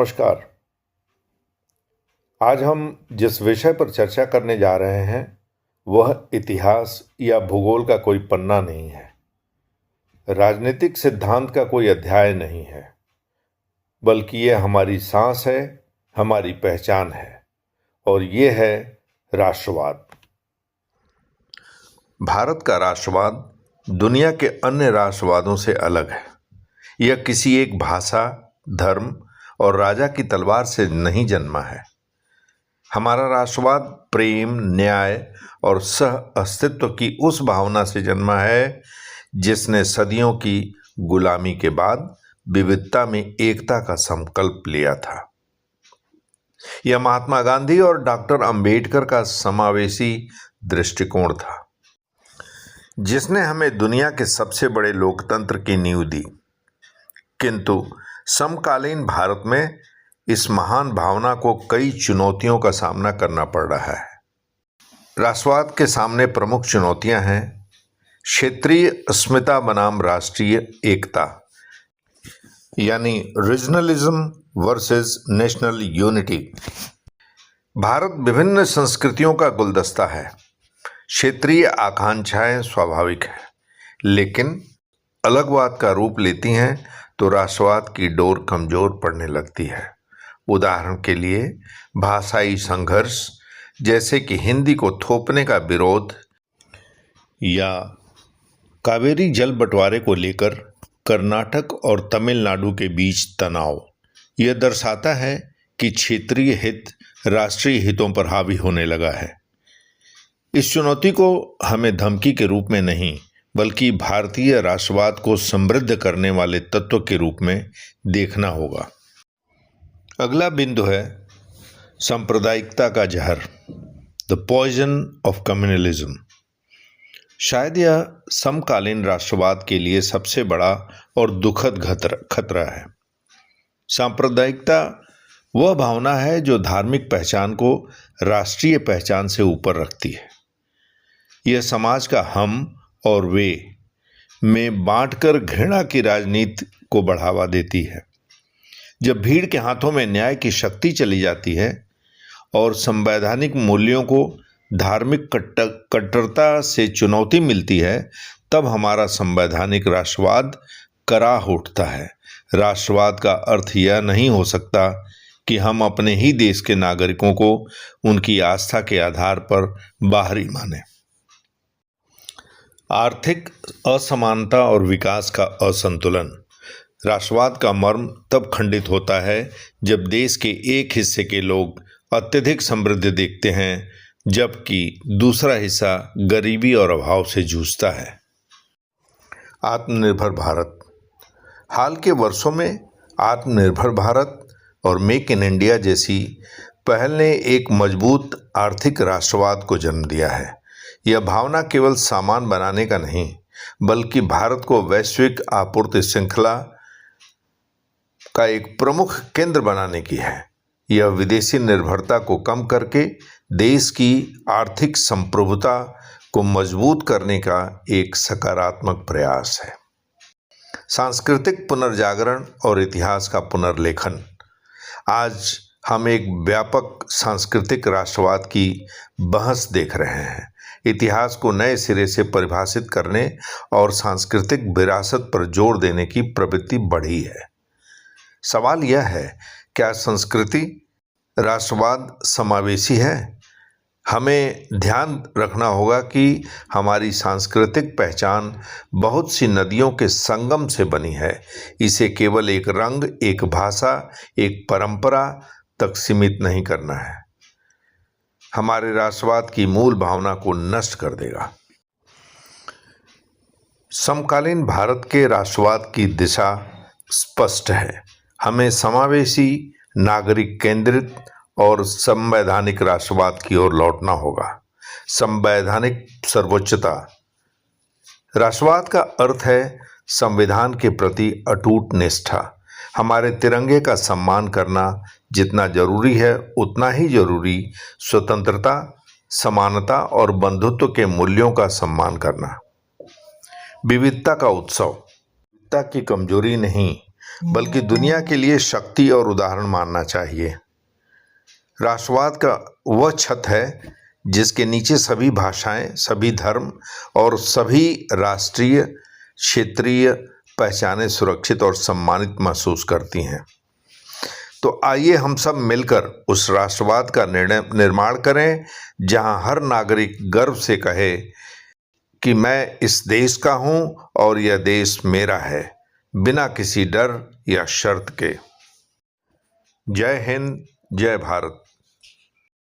नमस्कार। आज हम जिस विषय पर चर्चा करने जा रहे हैं वह इतिहास या भूगोल का कोई पन्ना नहीं है, राजनीतिक सिद्धांत का कोई अध्याय नहीं है, बल्कि यह हमारी सांस है, हमारी पहचान है और ये है राष्ट्रवाद। भारत का राष्ट्रवाद दुनिया के अन्य राष्ट्रवादों से अलग है। यह किसी एक भाषा, धर्म और राजा की तलवार से नहीं जन्मा है। हमारा राष्ट्रवाद प्रेम, न्याय और सह अस्तित्व की उस भावना से जन्मा है जिसने सदियों की गुलामी के बाद विविधता में एकता का संकल्प लिया था। यह महात्मा गांधी और डॉक्टर अंबेडकर का समावेशी दृष्टिकोण था, जिसने हमें दुनिया के सबसे बड़े लोकतंत्र की नींव दी। किंतु समकालीन भारत में इस महान भावना को कई चुनौतियों का सामना करना पड़ रहा है। राष्ट्रवाद के सामने प्रमुख चुनौतियां हैं क्षेत्रीय अस्मिता बनाम राष्ट्रीय एकता, यानी regionalism versus national unity. Bharat विभिन्न संस्कृतियों का गुलदस्ता है। क्षेत्रीय आकांक्षाएं स्वाभाविक है, लेकिन अलगवाद का रूप लेती हैं तो राष्ट्रवाद की डोर कमजोर पड़ने लगती है। उदाहरण के लिए भाषाई संघर्ष, जैसे कि हिंदी को थोपने का विरोध या कावेरी जल बंटवारे को लेकर कर्नाटक और तमिलनाडु के बीच तनाव, यह दर्शाता है कि क्षेत्रीय हित राष्ट्रीय हितों पर हावी होने लगा है। इस चुनौती को हमें धमकी के रूप में नहीं, बल्कि भारतीय राष्ट्रवाद को समृद्ध करने वाले तत्व के रूप में देखना होगा। अगला बिंदु है सांप्रदायिकता का जहर, द पॉइजन ऑफ कम्युनलिज्म। शायद यह समकालीन राष्ट्रवाद के लिए सबसे बड़ा और दुखद खतरा है। सांप्रदायिकता वह भावना है जो धार्मिक पहचान को राष्ट्रीय पहचान से ऊपर रखती है। यह समाज का हम और वे में बांटकर घृणा की राजनीति को बढ़ावा देती है। जब भीड़ के हाथों में न्याय की शक्ति चली जाती है और संवैधानिक मूल्यों को धार्मिक कट्टरता से चुनौती मिलती है, तब हमारा संवैधानिक राष्ट्रवाद कराह उठता है। राष्ट्रवाद का अर्थ यह नहीं हो सकता कि हम अपने ही देश के नागरिकों को उनकी आस्था के आधार पर बाहरी माने। आर्थिक असमानता और विकास का असंतुलन। राष्ट्रवाद का मर्म तब खंडित होता है जब देश के एक हिस्से के लोग अत्यधिक समृद्धि देखते हैं, जबकि दूसरा हिस्सा गरीबी और अभाव से जूझता है। आत्मनिर्भर भारत। हाल के वर्षों में आत्मनिर्भर भारत और मेक इन इंडिया जैसी पहल ने एक मजबूत आर्थिक राष्ट्रवाद को जन्म दिया है। यह भावना केवल सामान बनाने का नहीं, बल्कि भारत को वैश्विक आपूर्ति श्रृंखला का एक प्रमुख केंद्र बनाने की है। यह विदेशी निर्भरता को कम करके देश की आर्थिक संप्रभुता को मजबूत करने का एक सकारात्मक प्रयास है। सांस्कृतिक पुनर्जागरण और इतिहास का पुनर्लेखन। आज हम एक व्यापक सांस्कृतिक राष्ट्रवाद की बहस देख रहे हैं। इतिहास को नए सिरे से परिभाषित करने और सांस्कृतिक विरासत पर जोर देने की प्रवृत्ति बढ़ी है। सवाल यह है, क्या संस्कृति राष्ट्रवाद समावेशी है? हमें ध्यान रखना होगा कि हमारी सांस्कृतिक पहचान बहुत सी नदियों के संगम से बनी है। इसे केवल एक रंग, एक भाषा, एक परंपरा तक सीमित नहीं करना है। हमारे राष्ट्रवाद की मूल भावना को नष्ट कर देगा। समकालीन भारत के राष्ट्रवाद की दिशा स्पष्ट है। हमें समावेशी, नागरिक केंद्रित और संवैधानिक राष्ट्रवाद की ओर लौटना होगा। संवैधानिक सर्वोच्चता। राष्ट्रवाद का अर्थ है संविधान के प्रति अटूट निष्ठा। हमारे तिरंगे का सम्मान करना जितना जरूरी है, उतना ही जरूरी स्वतंत्रता, समानता और बंधुत्व के मूल्यों का सम्मान करना। विविधता का उत्सव। विविधता की कमजोरी नहीं, बल्कि दुनिया के लिए शक्ति और उदाहरण मानना चाहिए। राष्ट्रवाद का वह छत है जिसके नीचे सभी भाषाएं, सभी धर्म और सभी राष्ट्रीय क्षेत्रीय पहचानें सुरक्षित और सम्मानित महसूस करती हैं। तो आइए हम सब मिलकर उस राष्ट्रवाद का निर्माण करें जहां हर नागरिक गर्व से कहे कि मैं इस देश का हूं और यह देश मेरा है, बिना किसी डर या शर्त के। जय हिंद, जय भारत।